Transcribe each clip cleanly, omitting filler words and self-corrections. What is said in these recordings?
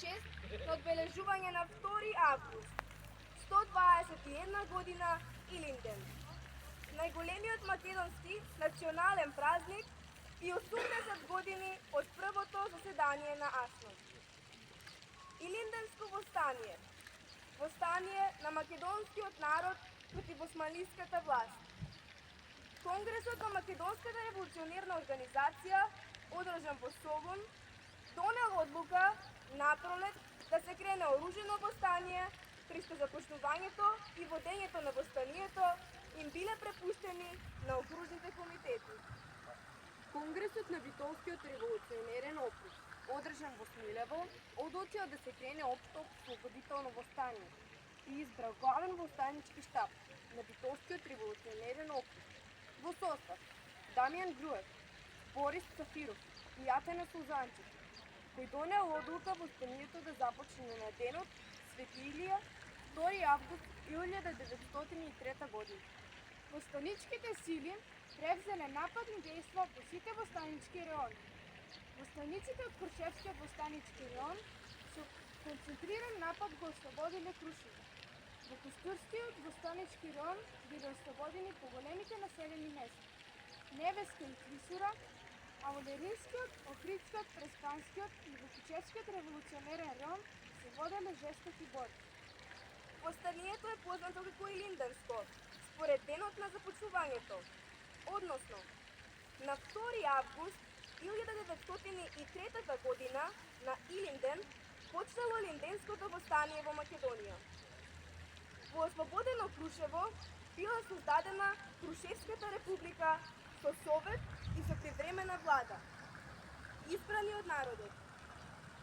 чест на отбележување на 2 август, 121 година Илинден, најголемиот македонски национален празник и 80 години од првото заседание на АСНО. Илинденско востание, востание на македонскиот народ против османлиската власт. Конгресот на Македонската револуционерна организација, одржан во Солун, донел одлука напролет да се крене оружено востание, при што започнувањето и водењето на востанието им биле препуштени на окружните комитети. Конгресот на Битолскиот револуционерен округ, одржан во Смилево, одлучил да се крене општо освободително востание и избрал главен востанички штаб на Битолскиот револуционерен округ. Во состав Дамјан Груев, Борис Цафиров и Атена Сузанчев, кој донел одлука востанието да започне на денот Свети Илија, 2 август 1903 година. Востаничките сили превзеле нападни дејства по сите востанички реони. Востаниците од Крушевскиот востанички реон со концентриран напад го ослободиле Крушево. Во Кустурскиот востанички реон биле ослободени поголемите населени места Невеска и Клисура, а во Леринскиот, Охридскиот, Преспанскиот и Вукичевскиот револуционерен реон се воделе жестоки борби. Востанието е познато како Илинденско, според денот на започнувањето, односно на 2 август 1903 година на Илинден почнало Илинденското востание во Македонија. Во ослободено Крушево била создадена Крушевската република со совет и со привремена влада, избрани од народот.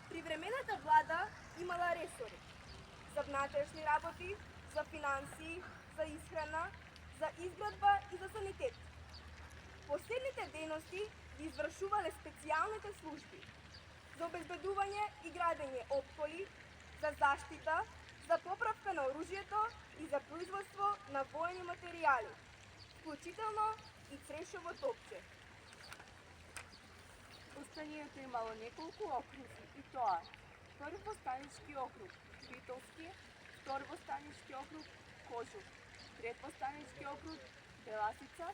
Привремената влада имала ресори за внатрешни работи, за финансии, за исхрана, за изградба и за санитет. Последните дејности ги извршувале специјалните служби за обезбедување и градење опколи, за заштита, за поправка на оружјето и за производство на воени материјали, вклучително и црешово топче. Востанието имало неколку окрузи и тоа: Втори востанички округ Битолски, Втори востанички округ Кожух, Трет востанички округ Беласица,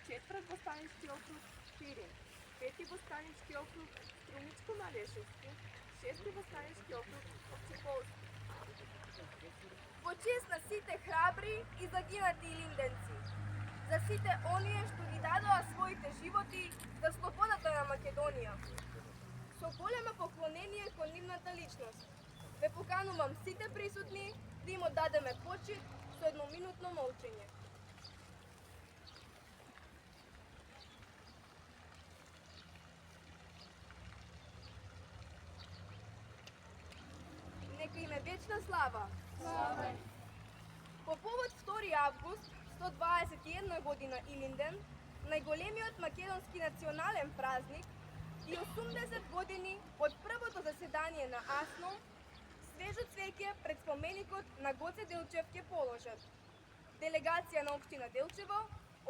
Четврт востанички округ Пирин, Пети востанички округ Струмичко-Малешевски, Шести востанички округ Овчеполски. Во чест на сите храбри и загинати илинденци, за сите оние што ги дадоа своите животи за слободата на Македонија. Со големо поклонение кон нивната личност, ве поканувам сите присутни да им оддадеме почит со едноминутно молчење. Нека им е вечна слава. По повод 2 август 121 година Илинден, најголемиот македонски национален празник и 80 години од првото заседание на АСНО, свежо цвеќе пред споменикот на Гоце Делчев ќе положат делегација на општина Делчево,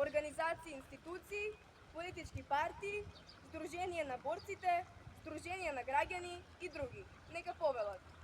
организации и институции, политички партии, Сдружение на борците, Сдружение на граѓани и други. Нека повелат.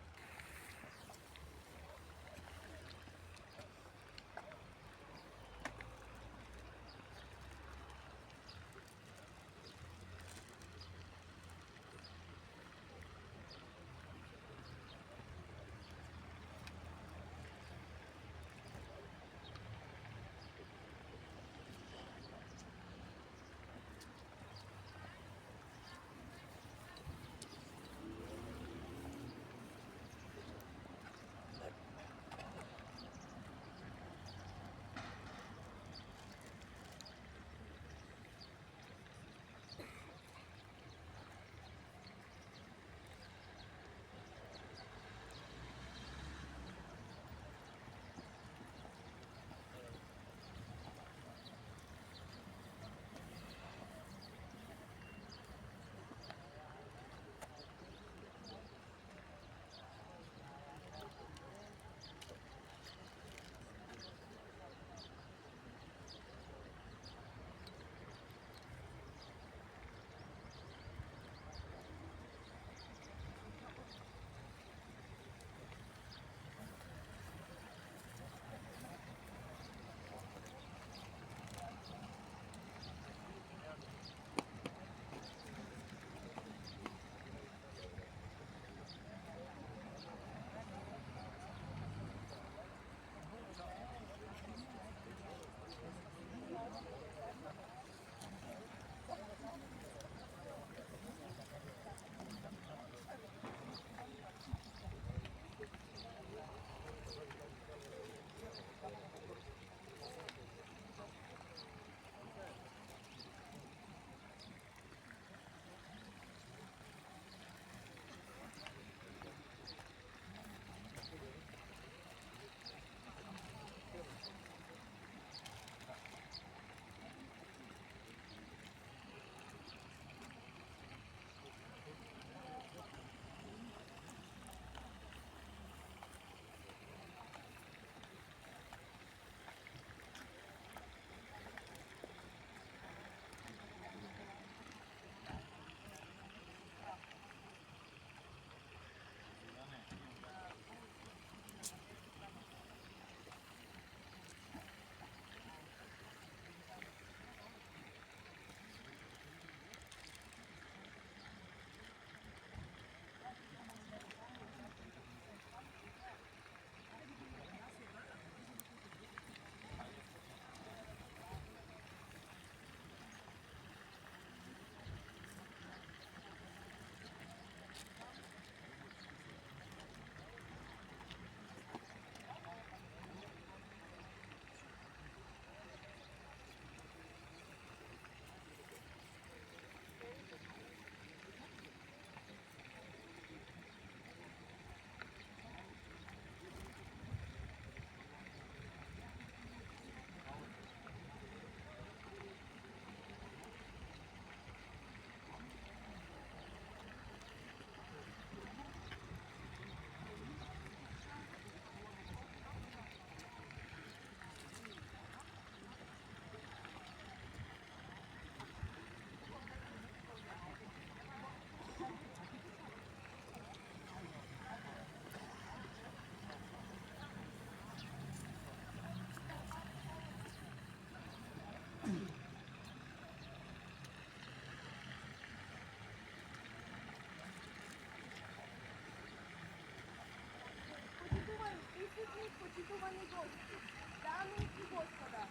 Уважаеми почитувани гости, дами и господа,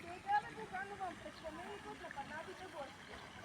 сега ве поканувам пред споменикот на Парнатите гости.